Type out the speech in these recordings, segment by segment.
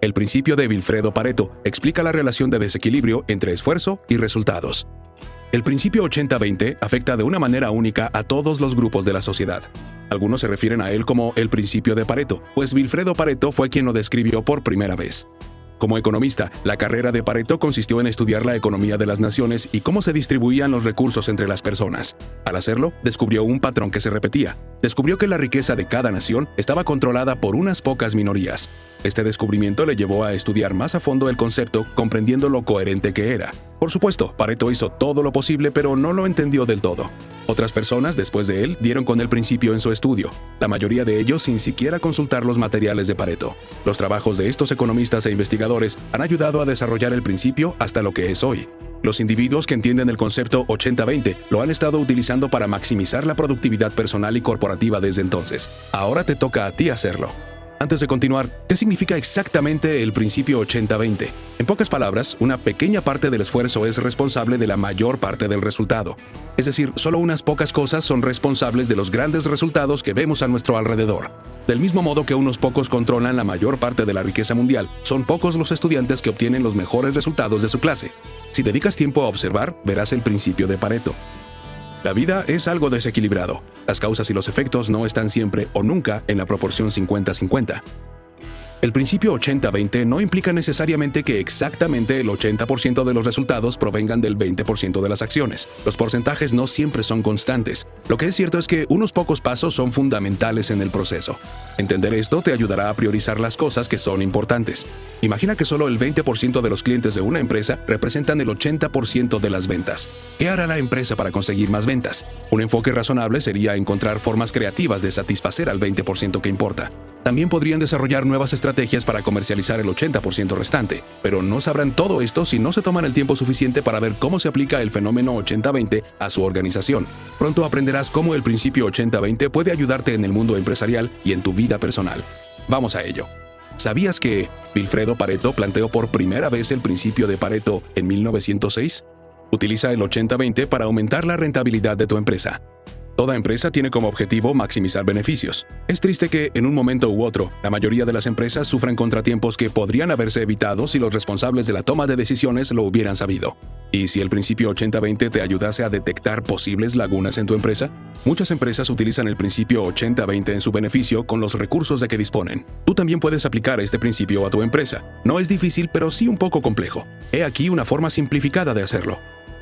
El principio de Vilfredo Pareto explica la relación de desequilibrio entre esfuerzo y resultados. El principio 80-20 afecta de una manera única a todos los grupos de la sociedad. Algunos se refieren a él como el principio de Pareto, pues Vilfredo Pareto fue quien lo describió por primera vez. Como economista, la carrera de Pareto consistió en estudiar la economía de las naciones y cómo se distribuían los recursos entre las personas. Al hacerlo, descubrió un patrón que se repetía. Descubrió que la riqueza de cada nación estaba controlada por unas pocas minorías. Este descubrimiento le llevó a estudiar más a fondo el concepto, comprendiendo lo coherente que era. Por supuesto, Pareto hizo todo lo posible, pero no lo entendió del todo. Otras personas, después de él, dieron con el principio en su estudio, la mayoría de ellos sin siquiera consultar los materiales de Pareto. Los trabajos de estos economistas e investigadores han ayudado a desarrollar el principio hasta lo que es hoy. Los individuos que entienden el concepto 80-20 lo han estado utilizando para maximizar la productividad personal y corporativa desde entonces. Ahora te toca a ti hacerlo. Antes de continuar, ¿qué significa exactamente el principio 80-20? En pocas palabras, una pequeña parte del esfuerzo es responsable de la mayor parte del resultado. Es decir, solo unas pocas cosas son responsables de los grandes resultados que vemos a nuestro alrededor. Del mismo modo que unos pocos controlan la mayor parte de la riqueza mundial, son pocos los estudiantes que obtienen los mejores resultados de su clase. Si dedicas tiempo a observar, verás el principio de Pareto. La vida es algo desequilibrado. Las causas y los efectos no están siempre o nunca en la proporción 50-50. El principio 80-20 no implica necesariamente que exactamente el 80% de los resultados provengan del 20% de las acciones. Los porcentajes no siempre son constantes. Lo que es cierto es que unos pocos pasos son fundamentales en el proceso. Entender esto te ayudará a priorizar las cosas que son importantes. Imagina que solo el 20% de los clientes de una empresa representan el 80% de las ventas. ¿Qué hará la empresa para conseguir más ventas? Un enfoque razonable sería encontrar formas creativas de satisfacer al 20% que importa. También podrían desarrollar nuevas estrategias para comercializar el 80% restante, pero no sabrán todo esto si no se toman el tiempo suficiente para ver cómo se aplica el fenómeno 80-20 a su organización. Pronto aprenderás cómo el principio 80-20 puede ayudarte en el mundo empresarial y en tu vida personal. Vamos a ello. ¿Sabías que Vilfredo Pareto planteó por primera vez el principio de Pareto en 1906? Utiliza el 80-20 para aumentar la rentabilidad de tu empresa. Toda empresa tiene como objetivo maximizar beneficios. Es triste que, en un momento u otro, la mayoría de las empresas sufran contratiempos que podrían haberse evitado si los responsables de la toma de decisiones lo hubieran sabido. ¿Y si el principio 80-20 te ayudase a detectar posibles lagunas en tu empresa? Muchas empresas utilizan el principio 80-20 en su beneficio con los recursos de que disponen. Tú también puedes aplicar este principio a tu empresa. No es difícil, pero sí un poco complejo. He aquí una forma simplificada de hacerlo.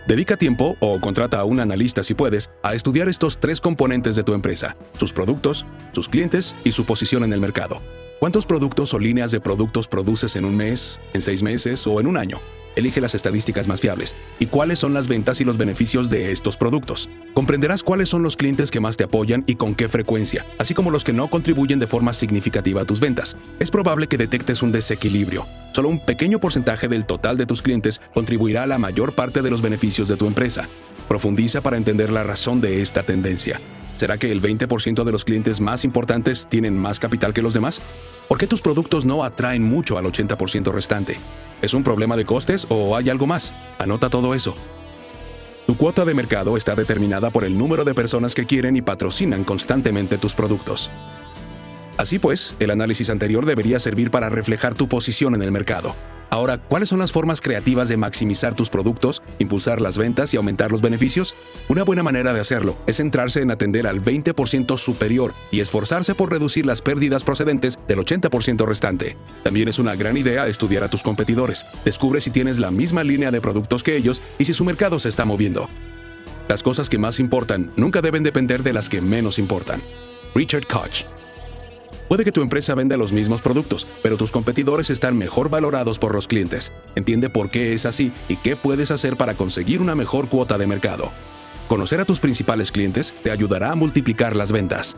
Dedica tiempo, o contrata a un analista si puedes, a estudiar estos tres componentes de tu empresa: sus productos, sus clientes y su posición en el mercado. ¿Cuántos productos o líneas de productos produces en un mes, en 6 meses o en un año? Elige las estadísticas más fiables. ¿Y cuáles son las ventas y los beneficios de estos productos? Comprenderás cuáles son los clientes que más te apoyan y con qué frecuencia, así como los que no contribuyen de forma significativa a tus ventas. Es probable que detectes un desequilibrio. Solo un pequeño porcentaje del total de tus clientes contribuirá a la mayor parte de los beneficios de tu empresa. Profundiza para entender la razón de esta tendencia. ¿Será que el 20% de los clientes más importantes tienen más capital que los demás? ¿Por qué tus productos no atraen mucho al 80% restante? ¿Es un problema de costes o hay algo más? Anota todo eso. Tu cuota de mercado está determinada por el número de personas que quieren y patrocinan constantemente tus productos. Así pues, el análisis anterior debería servir para reflejar tu posición en el mercado. Ahora, ¿cuáles son las formas creativas de maximizar tus productos, impulsar las ventas y aumentar los beneficios? Una buena manera de hacerlo es centrarse en atender al 20% superior y esforzarse por reducir las pérdidas procedentes del 80% restante. También es una gran idea estudiar a tus competidores. Descubre si tienes la misma línea de productos que ellos y si su mercado se está moviendo. Las cosas que más importan nunca deben depender de las que menos importan. Richard Koch. Puede que tu empresa venda los mismos productos, pero tus competidores están mejor valorados por los clientes. Entiende por qué es así y qué puedes hacer para conseguir una mejor cuota de mercado. Conocer a tus principales clientes te ayudará a multiplicar las ventas.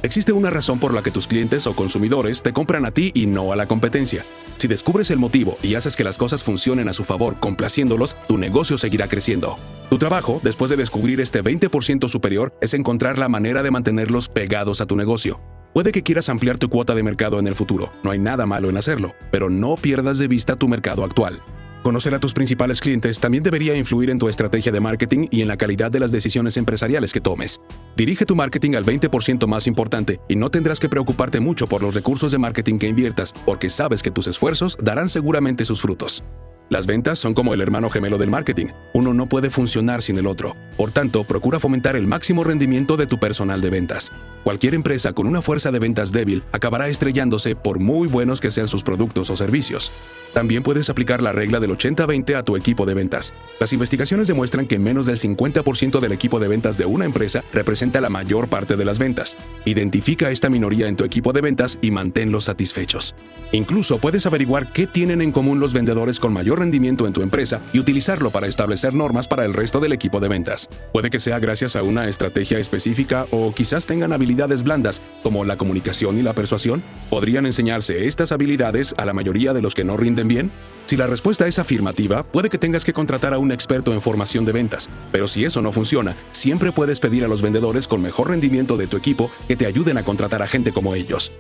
Existe una razón por la que tus clientes o consumidores te compran a ti y no a la competencia. Si descubres el motivo y haces que las cosas funcionen a su favor complaciéndolos, tu negocio seguirá creciendo. Tu trabajo, después de descubrir este 20% superior, es encontrar la manera de mantenerlos pegados a tu negocio. Puede que quieras ampliar tu cuota de mercado en el futuro, no hay nada malo en hacerlo, pero no pierdas de vista tu mercado actual. Conocer a tus principales clientes también debería influir en tu estrategia de marketing y en la calidad de las decisiones empresariales que tomes. Dirige tu marketing al 20% más importante y no tendrás que preocuparte mucho por los recursos de marketing que inviertas, porque sabes que tus esfuerzos darán seguramente sus frutos. Las ventas son como el hermano gemelo del marketing. Uno no puede funcionar sin el otro. Por tanto, procura fomentar el máximo rendimiento de tu personal de ventas. Cualquier empresa con una fuerza de ventas débil acabará estrellándose por muy buenos que sean sus productos o servicios. También puedes aplicar la regla del 80-20 a tu equipo de ventas. Las investigaciones demuestran que menos del 50% del equipo de ventas de una empresa representa la mayor parte de las ventas. Identifica a esta minoría en tu equipo de ventas y manténlos satisfechos. Incluso puedes averiguar qué tienen en común los vendedores con mayor rendimiento en tu empresa y utilizarlo para establecer normas para el resto del equipo de ventas. Puede que sea gracias a una estrategia específica o quizás tengan habilidades blandas como la comunicación y la persuasión. ¿Podrían enseñarse estas habilidades a la mayoría de los que no rinden bien? Si la respuesta es afirmativa, puede que tengas que contratar a un experto en formación de ventas, pero si eso no funciona, siempre puedes pedir a los vendedores con mejor rendimiento de tu equipo que te ayuden a contratar a gente como ellos.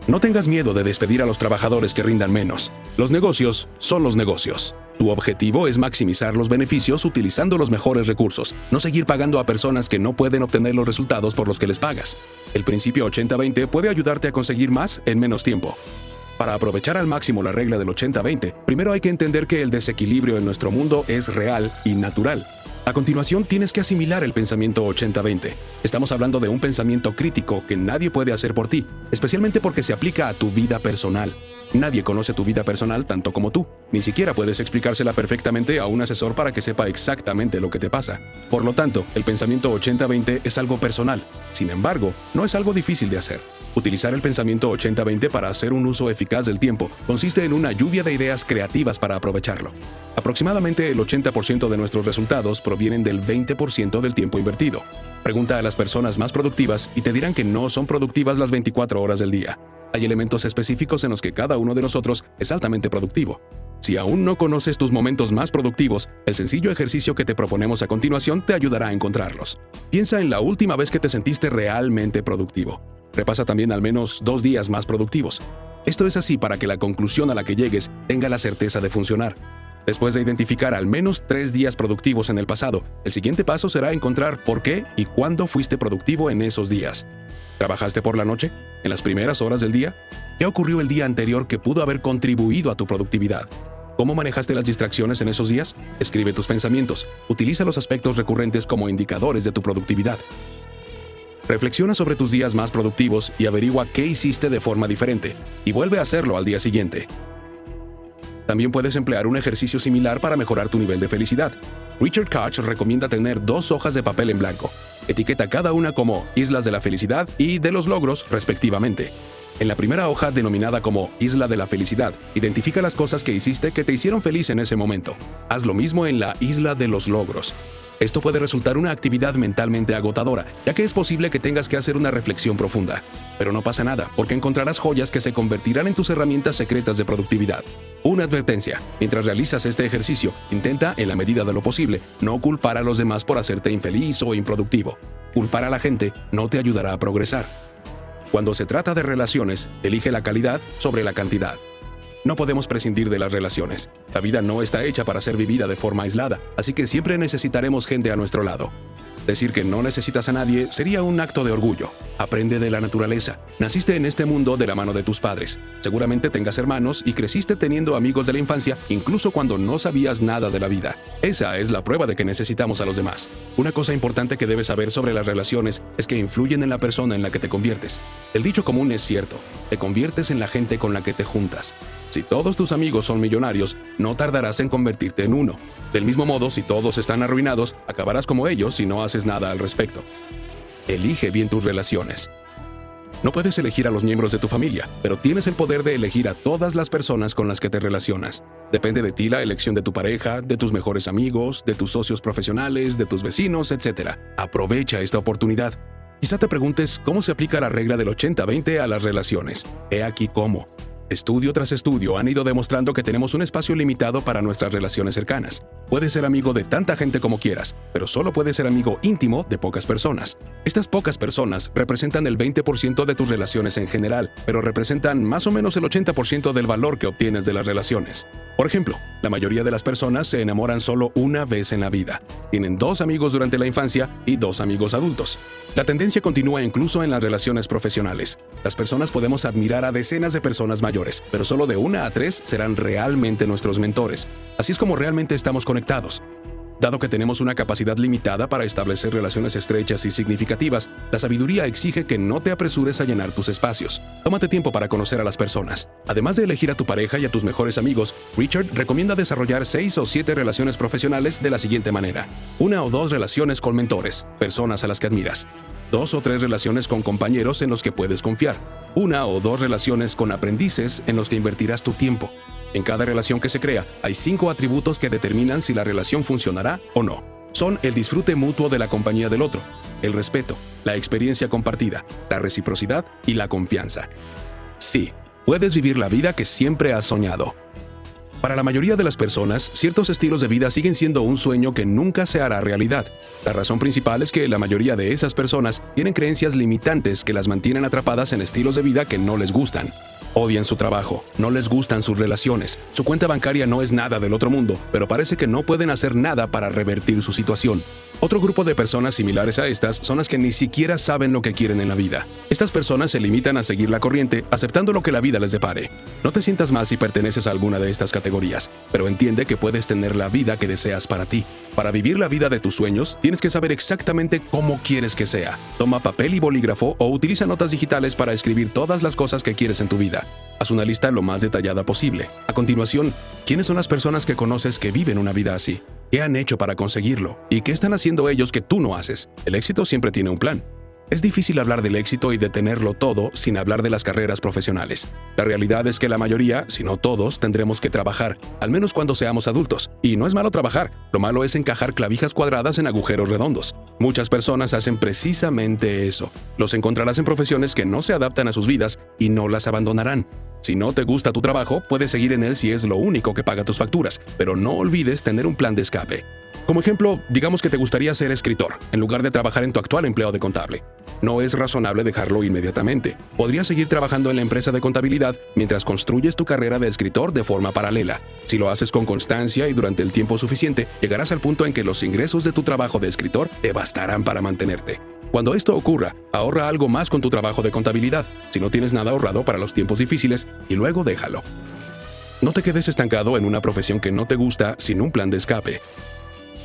No tengas miedo de despedir a los trabajadores que rindan menos. Los negocios son los negocios. Tu objetivo es maximizar los beneficios utilizando los mejores recursos, no seguir pagando a personas que no pueden obtener los resultados por los que les pagas. El principio 80-20 puede ayudarte a conseguir más en menos tiempo. Para aprovechar al máximo la regla del 80-20, primero hay que entender que el desequilibrio en nuestro mundo es real y natural. A continuación, tienes que asimilar el pensamiento 80-20. Estamos hablando de un pensamiento crítico que nadie puede hacer por ti, especialmente porque se aplica a tu vida personal. Nadie conoce tu vida personal tanto como tú. Ni siquiera puedes explicársela perfectamente a un asesor para que sepa exactamente lo que te pasa. Por lo tanto, el pensamiento 80-20 es algo personal. Sin embargo, no es algo difícil de hacer. Utilizar el pensamiento 80-20 para hacer un uso eficaz del tiempo consiste en una lluvia de ideas creativas para aprovecharlo. Aproximadamente el 80% de nuestros resultados provienen del 20% del tiempo invertido. Pregunta a las personas más productivas y te dirán que no son productivas las 24 horas del día. Hay elementos específicos en los que cada uno de nosotros es altamente productivo. Si aún no conoces tus momentos más productivos, el sencillo ejercicio que te proponemos a continuación te ayudará a encontrarlos. Piensa en la última vez que te sentiste realmente productivo. Repasa también al menos 2 días más productivos. Esto es así para que la conclusión a la que llegues tenga la certeza de funcionar. Después de identificar al menos 3 días productivos en el pasado, el siguiente paso será encontrar por qué y cuándo fuiste productivo en esos días. ¿Trabajaste por la noche? ¿En las primeras horas del día? ¿Qué ocurrió el día anterior que pudo haber contribuido a tu productividad? ¿Cómo manejaste las distracciones en esos días? Escribe tus pensamientos. Utiliza los aspectos recurrentes como indicadores de tu productividad. Reflexiona sobre tus días más productivos y averigua qué hiciste de forma diferente, y vuelve a hacerlo al día siguiente. También puedes emplear un ejercicio similar para mejorar tu nivel de felicidad. Richard Koch recomienda tener 2 hojas de papel en blanco. Etiqueta cada una como Islas de la Felicidad y de los Logros, respectivamente. En la primera hoja, denominada como Isla de la Felicidad, identifica las cosas que hiciste que te hicieron feliz en ese momento. Haz lo mismo en la Isla de los Logros. Esto puede resultar una actividad mentalmente agotadora, ya que es posible que tengas que hacer una reflexión profunda. Pero no pasa nada, porque encontrarás joyas que se convertirán en tus herramientas secretas de productividad. Una advertencia: mientras realizas este ejercicio, intenta, en la medida de lo posible, no culpar a los demás por hacerte infeliz o improductivo. Culpar a la gente no te ayudará a progresar. Cuando se trata de relaciones, elige la calidad sobre la cantidad. No podemos prescindir de las relaciones. La vida no está hecha para ser vivida de forma aislada, así que siempre necesitaremos gente a nuestro lado. Decir que no necesitas a nadie sería un acto de orgullo. Aprende de la naturaleza. Naciste en este mundo de la mano de tus padres. Seguramente tengas hermanos y creciste teniendo amigos de la infancia, incluso cuando no sabías nada de la vida. Esa es la prueba de que necesitamos a los demás. Una cosa importante que debes saber sobre las relaciones es que influyen en la persona en la que te conviertes. El dicho común es cierto: te conviertes en la gente con la que te juntas. Si todos tus amigos son millonarios, no tardarás en convertirte en uno. Del mismo modo, si todos están arruinados, acabarás como ellos si no haces nada al respecto. Elige bien tus relaciones. No puedes elegir a los miembros de tu familia, pero tienes el poder de elegir a todas las personas con las que te relacionas. Depende de ti la elección de tu pareja, de tus mejores amigos, de tus socios profesionales, de tus vecinos, etc. Aprovecha esta oportunidad. Quizá te preguntes cómo se aplica la regla del 80-20 a las relaciones. He aquí cómo. Estudio tras estudio han ido demostrando que tenemos un espacio limitado para nuestras relaciones cercanas. Puedes ser amigo de tanta gente como quieras, pero solo puedes ser amigo íntimo de pocas personas. Estas pocas personas representan el 20% de tus relaciones en general, pero representan más o menos el 80% del valor que obtienes de las relaciones. Por ejemplo, la mayoría de las personas se enamoran solo una vez en la vida. Tienen 2 amigos durante la infancia y 2 amigos adultos. La tendencia continúa incluso en las relaciones profesionales. Las personas podemos admirar a decenas de personas mayores, pero solo de 1 a 3 serán realmente nuestros mentores. Así es como realmente estamos conectados. Dado que tenemos una capacidad limitada para establecer relaciones estrechas y significativas, la sabiduría exige que no te apresures a llenar tus espacios. Tómate tiempo para conocer a las personas. Además de elegir a tu pareja y a tus mejores amigos, Richard recomienda desarrollar 6 o 7 relaciones profesionales de la siguiente manera. 1 o 2 relaciones con mentores, personas a las que admiras. 2 o 3 relaciones con compañeros en los que puedes confiar. 1 o 2 relaciones con aprendices en los que invertirás tu tiempo. En cada relación que se crea, hay 5 atributos que determinan si la relación funcionará o no. Son el disfrute mutuo de la compañía del otro, el respeto, la experiencia compartida, la reciprocidad y la confianza. Sí, puedes vivir la vida que siempre has soñado. Para la mayoría de las personas, ciertos estilos de vida siguen siendo un sueño que nunca se hará realidad. La razón principal es que la mayoría de esas personas tienen creencias limitantes que las mantienen atrapadas en estilos de vida que no les gustan. Odian su trabajo, no les gustan sus relaciones, su cuenta bancaria no es nada del otro mundo, pero parece que no pueden hacer nada para revertir su situación. Otro grupo de personas similares a estas son las que ni siquiera saben lo que quieren en la vida. Estas personas se limitan a seguir la corriente, aceptando lo que la vida les depare. No te sientas mal si perteneces a alguna de estas categorías, pero entiende que puedes tener la vida que deseas para ti. Para vivir la vida de tus sueños, tienes que saber exactamente cómo quieres que sea. Toma papel y bolígrafo o utiliza notas digitales para escribir todas las cosas que quieres en tu vida. Haz una lista lo más detallada posible. A continuación, ¿quiénes son las personas que conoces que viven una vida así? ¿Qué han hecho para conseguirlo? ¿Y qué están haciendo ellos que tú no haces? El éxito siempre tiene un plan. Es difícil hablar del éxito y de tenerlo todo sin hablar de las carreras profesionales. La realidad es que la mayoría, si no todos, tendremos que trabajar, al menos cuando seamos adultos. Y no es malo trabajar, lo malo es encajar clavijas cuadradas en agujeros redondos. Muchas personas hacen precisamente eso. Los encontrarás en profesiones que no se adaptan a sus vidas y no las abandonarán. Si no te gusta tu trabajo, puedes seguir en él si es lo único que paga tus facturas, pero no olvides tener un plan de escape. Como ejemplo, digamos que te gustaría ser escritor, en lugar de trabajar en tu actual empleo de contable. No es razonable dejarlo inmediatamente. Podrías seguir trabajando en la empresa de contabilidad mientras construyes tu carrera de escritor de forma paralela. Si lo haces con constancia y durante el tiempo suficiente, llegarás al punto en que los ingresos de tu trabajo de escritor te bastarán para mantenerte. Cuando esto ocurra, ahorra algo más con tu trabajo de contabilidad, si no tienes nada ahorrado para los tiempos difíciles, y luego déjalo. No te quedes estancado en una profesión que no te gusta sin un plan de escape.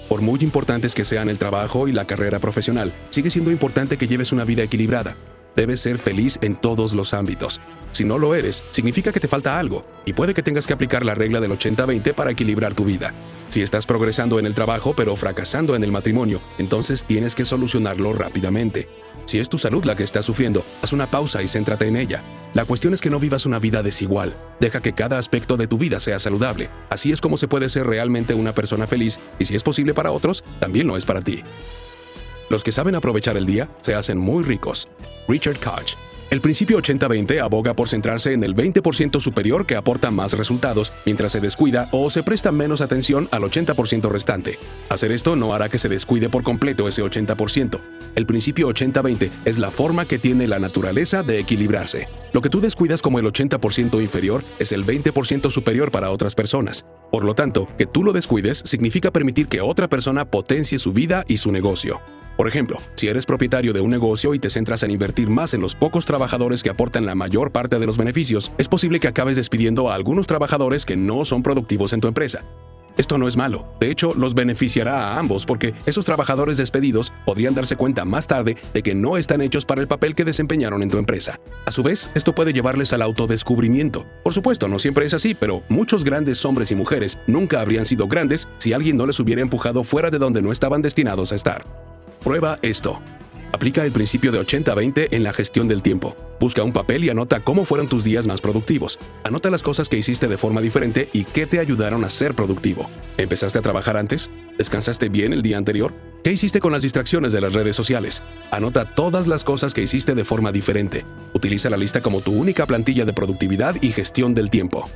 Por muy importantes que sean el trabajo y la carrera profesional, sigue siendo importante que lleves una vida equilibrada. Debes ser feliz en todos los ámbitos. Si no lo eres, significa que te falta algo, y puede que tengas que aplicar la regla del 80-20 para equilibrar tu vida. Si estás progresando en el trabajo pero fracasando en el matrimonio, entonces tienes que solucionarlo rápidamente. Si es tu salud la que está sufriendo, haz una pausa y céntrate en ella. La cuestión es que no vivas una vida desigual. Deja que cada aspecto de tu vida sea saludable. Así es como se puede ser realmente una persona feliz, y si es posible para otros, también lo es para ti. Los que saben aprovechar el día se hacen muy ricos. Richard Koch. El principio 80-20 aboga por centrarse en el 20% superior que aporta más resultados, mientras se descuida o se presta menos atención al 80% restante. Hacer esto no hará que se descuide por completo ese 80%. El principio 80-20 es la forma que tiene la naturaleza de equilibrarse. Lo que tú descuidas como el 80% inferior es el 20% superior para otras personas. Por lo tanto, que tú lo descuides significa permitir que otra persona potencie su vida y su negocio. Por ejemplo, si eres propietario de un negocio y te centras en invertir más en los pocos trabajadores que aportan la mayor parte de los beneficios, es posible que acabes despidiendo a algunos trabajadores que no son productivos en tu empresa. Esto no es malo, de hecho, los beneficiará a ambos porque esos trabajadores despedidos podrían darse cuenta más tarde de que no están hechos para el papel que desempeñaron en tu empresa. A su vez, esto puede llevarles al autodescubrimiento. Por supuesto, no siempre es así, pero muchos grandes hombres y mujeres nunca habrían sido grandes si alguien no les hubiera empujado fuera de donde no estaban destinados a estar. Prueba esto. Aplica el principio de 80-20 en la gestión del tiempo. Busca un papel y anota cómo fueron tus días más productivos. Anota las cosas que hiciste de forma diferente y qué te ayudaron a ser productivo. ¿Empezaste a trabajar antes? ¿Descansaste bien el día anterior? ¿Qué hiciste con las distracciones de las redes sociales? Anota todas las cosas que hiciste de forma diferente. Utiliza la lista como tu única plantilla de productividad y gestión del tiempo.